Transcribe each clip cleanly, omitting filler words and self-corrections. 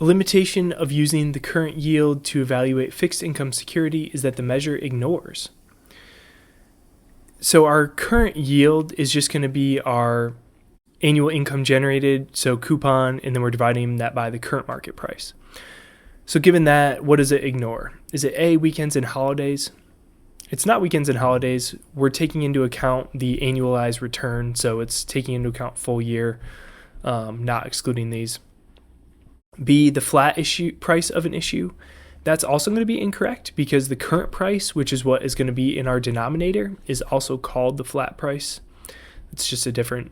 A limitation of using the current yield to evaluate fixed income security is that the measure ignores. So our current yield is just going to be our annual income generated, so coupon, and then we're dividing that by the current market price. So given that, what does it ignore? Is it A, weekends and holidays? It's not weekends and holidays. We're taking into account the annualized return, so it's taking into account full year, not excluding these. B, the flat price of an issue. That's also going to be incorrect because the current price, which is what is going to be in our denominator, is also called the flat price. It's just a different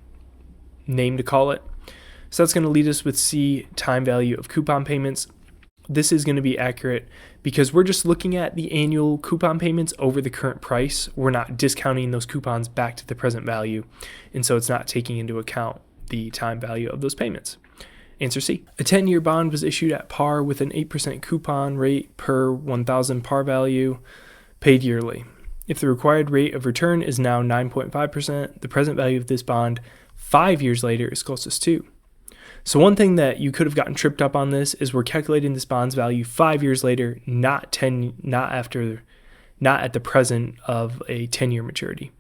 name to call it. So that's going to lead us with C, time value of coupon payments. This is going to be accurate because we're just looking at the annual coupon payments over the current price. We're not discounting those coupons back to the present value, and so it's not taking into account the time value of those payments. Answer C. A 10-year bond was issued at par with an 8% coupon rate per 1,000 par value paid yearly. If the required rate of return is now 9.5%, the present value of this bond 5 years later is closest to. So one thing that you could have gotten tripped up on this is we're calculating this bond's value 5 years later, not at the present of a 10-year maturity.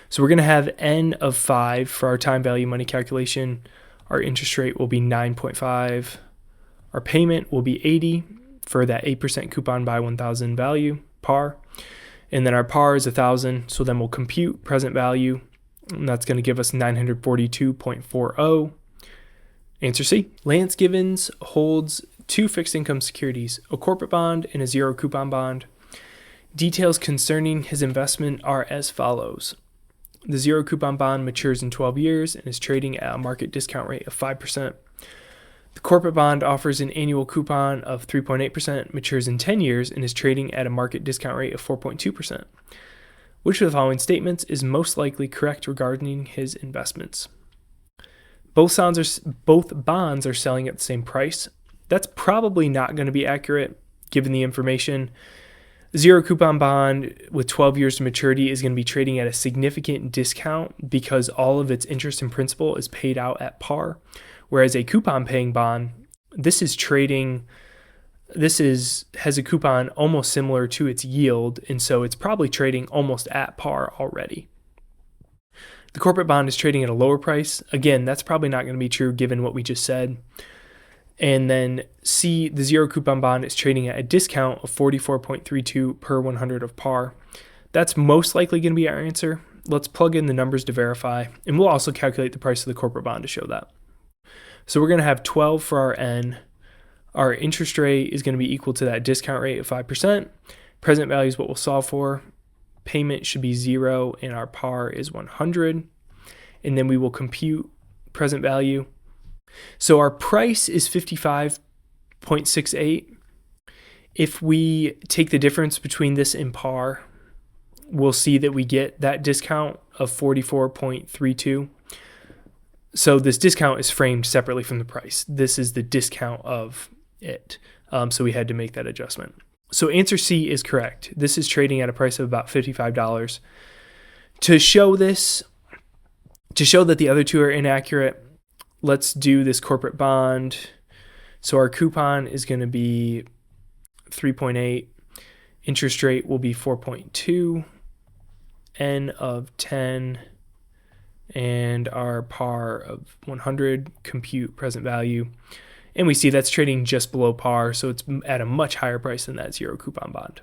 So we're going to have N of 5 for our time value money calculation. Our interest rate will be 9.5. Our payment will be 80 for that 8% coupon by 1,000 value, par. And then our par is 1,000, so then we'll compute present value, and that's going to give us 942.40. Answer C. Lance Givens holds 2 fixed income securities, a corporate bond and a zero coupon bond. Details concerning his investment are as follows. The zero coupon bond matures in 12 years and is trading at a market discount rate of 5%. The corporate bond offers an annual coupon of 3.8%, matures in 10 years, and is trading at a market discount rate of 4.2%. Which of the following statements is most likely correct regarding his investments? Both bonds are selling at the same price. That's probably not going to be accurate given the information. Zero coupon bond with 12 years to maturity is going to be trading at a significant discount because all of its interest and principal is paid out at par. Whereas a coupon paying bond, has a coupon almost similar to its yield, and so it's probably trading almost at par already. The corporate bond is trading at a lower price. Again, that's probably not going to be true given what we just said. And then C, the zero coupon bond is trading at a discount of 44.32 per 100 of par. That's most likely going to be our answer. Let's plug in the numbers to verify, and we'll also calculate the price of the corporate bond to show that. So we're going to have 12 for our N. Our interest rate is going to be equal to that discount rate of 5%. Present value is what we'll solve for. Payment should be 0, and our par is 100. And then we will compute present value. So our price is 55.68. If we take the difference between this and par, we'll see that we get that discount of 44.32. So this discount is framed separately from the price. This is the discount of it. So we had to make that adjustment. So answer C is correct. This is trading at a price of about $55. To show that the other two are inaccurate, let's do this corporate bond. So our coupon is going to be 3.8. Interest rate will be 4.2. N of 10. And our par of 100. Compute present value. And we see that's trading just below par, so it's at a much higher price than that zero coupon bond.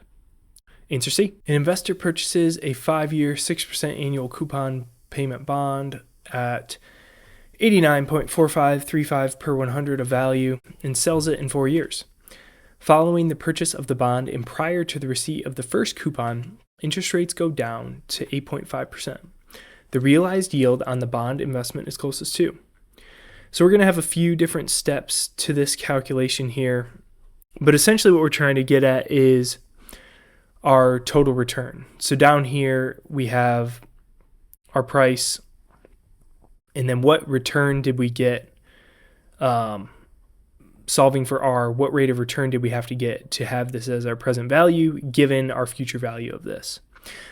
Answer C. An investor purchases a 5-year, 6% annual coupon payment bond at 89.4535 per 100 of value and sells it in 4 years. Following the purchase of the bond and prior to the receipt of the first coupon, interest rates go down to 8.5%. The realized yield on the bond investment is closest to. So we're going to have a few different steps to this calculation here, but essentially what we're trying to get at is our total return. So down here we have our price, and then what return did we get solving for R? What rate of return did we have to get to have this as our present value given our future value of this?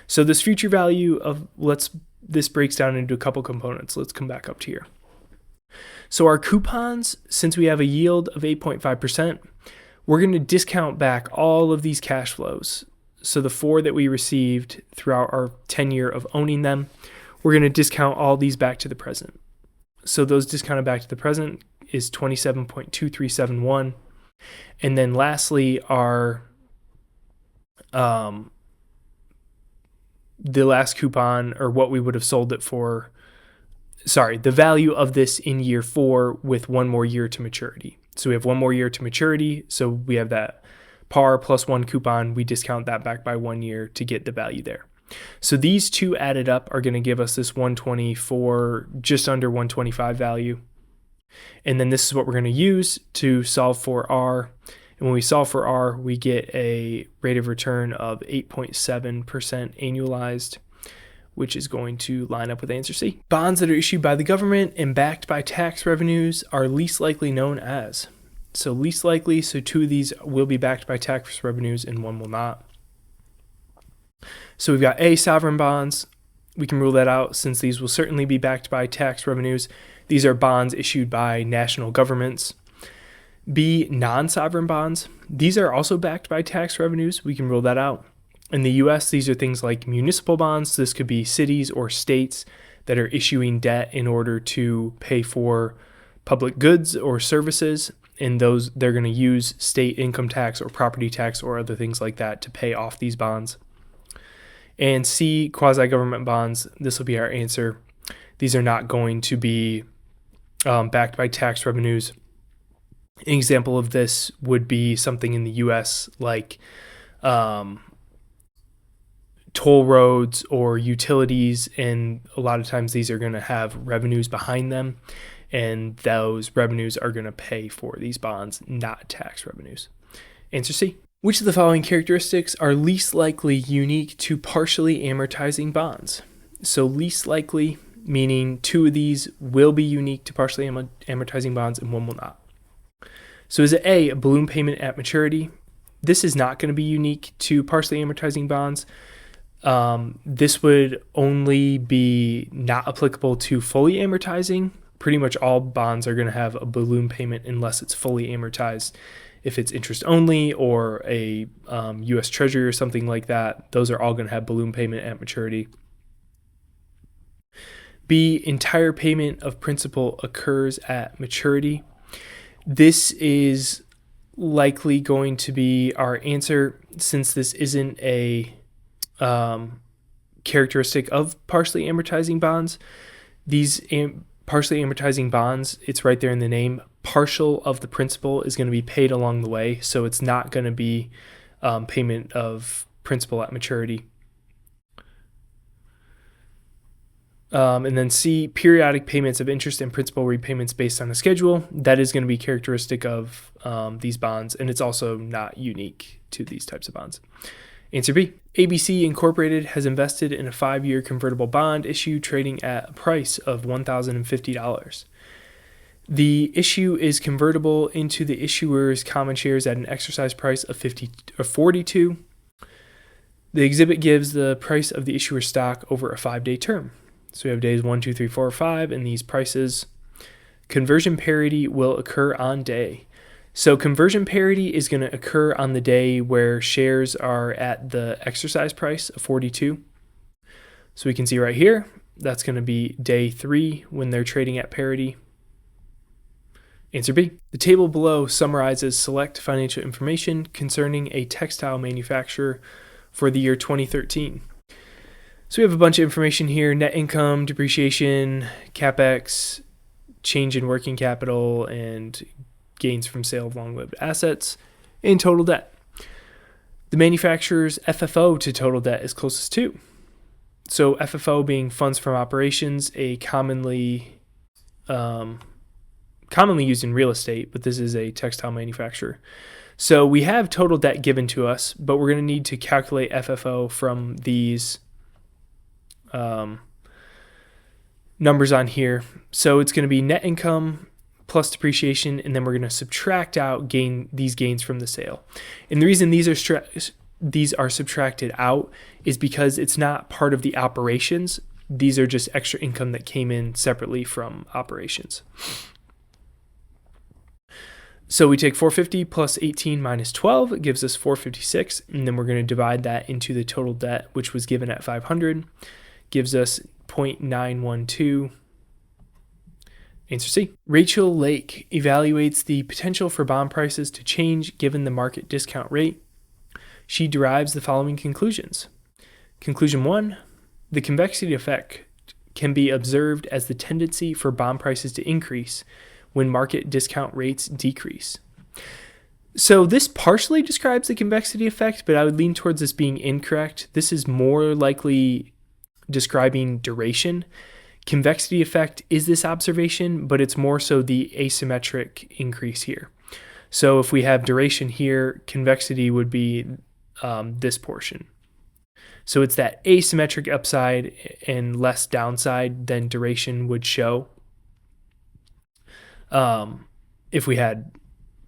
So this future value of, this breaks down into a couple components. Let's come back up to here. So our coupons, since we have a yield of 8.5%, we're going to discount back all of these cash flows. So the 4 that we received throughout our tenure of owning them, we're going to discount all these back to the present. So those discounted back to the present is 27.2371. And then lastly, our the last coupon, or what we would have sold it for, the value of this in year 4 with 1 more year to maturity. So we have 1 more year to maturity. So we have that par plus 1 coupon. We discount that back by 1 year to get the value there. So these two added up are going to give us this 124, just under 125 value. And then this is what we're going to use to solve for R. And when we solve for R, we get a rate of return of 8.7% annualized, which is going to line up with answer C. Bonds that are issued by the government and backed by tax revenues are least likely known as. So least likely, so 2 of these will be backed by tax revenues and 1 will not. So we've got A, sovereign bonds. We can rule that out since these will certainly be backed by tax revenues. These are bonds issued by national governments. B, non-sovereign bonds. These are also backed by tax revenues. We can rule that out. In the U.S., these are things like municipal bonds. This could be cities or states that are issuing debt in order to pay for public goods or services. And those, they're going to use state income tax or property tax or other things like that to pay off these bonds. And C, quasi-government bonds. This will be our answer. These are not going to be backed by tax revenues. An example of this would be something in the U.S. like toll roads or utilities, and a lot of times these are going to have revenues behind them, and those revenues are going to pay for these bonds, not tax revenues. Answer C. Which of the following characteristics are least likely unique to partially amortizing bonds? So least likely, meaning 2 of these will be unique to partially amortizing bonds and 1 will not. So is it A, a balloon payment at maturity? This is not going to be unique to partially amortizing bonds. This would only be not applicable to fully amortizing. Pretty much all bonds are going to have a balloon payment unless it's fully amortized. If it's interest only or a U.S. Treasury or something like that, those are all going to have balloon payment at maturity. B, entire payment of principal occurs at maturity. This is likely going to be our answer since this isn't a characteristic of partially amortizing bonds. These partially amortizing bonds, it's right there in the name, partial of the principal is going to be paid along the way, so it's not going to be payment of principal at maturity. And then C, periodic payments of interest and principal repayments based on a schedule. That is going to be characteristic of these bonds, and it's also not unique to these types of bonds. Answer B, ABC Incorporated has invested in a 5-year convertible bond issue trading at a price of $1,050. The issue is convertible into the issuer's common shares at an exercise price of $42. The exhibit gives the price of the issuer's stock over a 5-day term. So we have days 1, 2, 3, 4, 5, and these prices. Conversion parity will occur on day. So conversion parity is going to occur on the day where shares are at the exercise price of 42. So we can see right here, that's going to be day 3 when they're trading at parity. Answer B. The table below summarizes select financial information concerning a textile manufacturer for the year 2013. So we have a bunch of information here: net income, depreciation, CapEx, change in working capital, and gains from sale of long-lived assets, and total debt. The manufacturer's FFO to total debt is closest to. So FFO being funds from operations, a commonly used in real estate, but this is a textile manufacturer. So we have total debt given to us, but we're going to need to calculate FFO from these numbers on here. So it's going to be net income plus depreciation, and then we're going to subtract out these gains from the sale. And the reason these are subtracted out is because it's not part of the operations. These are just extra income that came in separately from operations. So we take 450 plus 18 minus 12, it gives us 456, and then we're going to divide that into the total debt, which was given at 500, gives us 0.912. Answer C. Rachel Lake evaluates the potential for bond prices to change given the market discount rate. She derives the following conclusions. Conclusion 1, the convexity effect can be observed as the tendency for bond prices to increase when market discount rates decrease. So this partially describes the convexity effect, but I would lean towards this being incorrect. This is more likely describing duration. Convexity effect is this observation, but it's more so the asymmetric increase here. So if we have duration here, convexity would be this portion. So it's that asymmetric upside and less downside than duration would show. If we had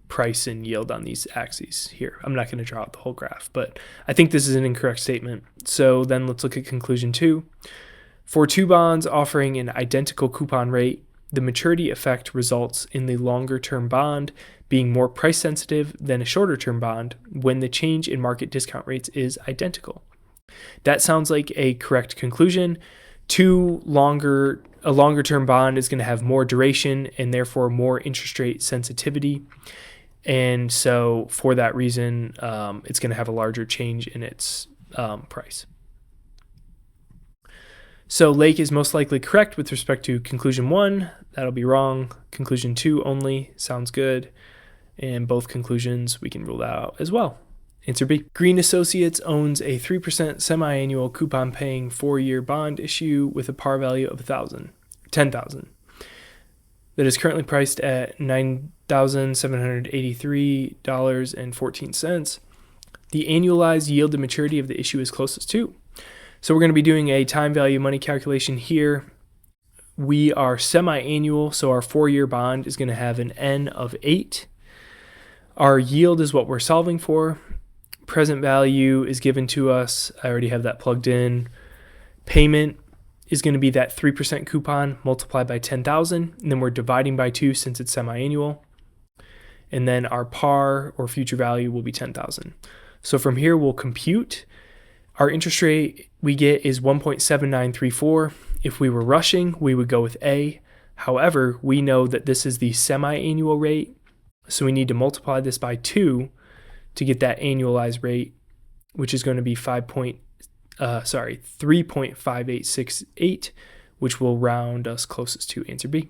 price and yield on these axes here. I'm not going to draw out the whole graph, but I think this is an incorrect statement. So then let's look at conclusion 2. For two bonds offering an identical coupon rate, the maturity effect results in the longer-term bond being more price-sensitive than a shorter-term bond when the change in market discount rates is identical. That sounds like a correct conclusion. A longer-term bond is going to have more duration and therefore more interest rate sensitivity. And so for that reason, it's going to have a larger change in its price. So Lake is most likely correct with respect to conclusion 1. That'll be wrong. Conclusion 2 only sounds good. And both conclusions we can rule out as well. Answer B. Green Associates owns a 3% semi-annual coupon-paying 4-year bond issue with a par value of $10,000 that is currently priced at $9,783.14. The annualized yield to maturity of the issue is closest to. So we're going to be doing a time value money calculation here. We are semi-annual, so our 4-year bond is going to have an N of 8. Our yield is what we're solving for. Present value is given to us. I already have that plugged in. Payment is going to be that 3% coupon multiplied by 10,000, and then we're dividing by 2 since it's semi-annual. And then our par or future value will be 10,000. So from here we'll compute. Our interest rate we get is 1.7934. If we were rushing, we would go with A. However, we know that this is the semi-annual rate, so we need to multiply this by 2 to get that annualized rate, which is going to be 3.5868, which will round us closest to answer B.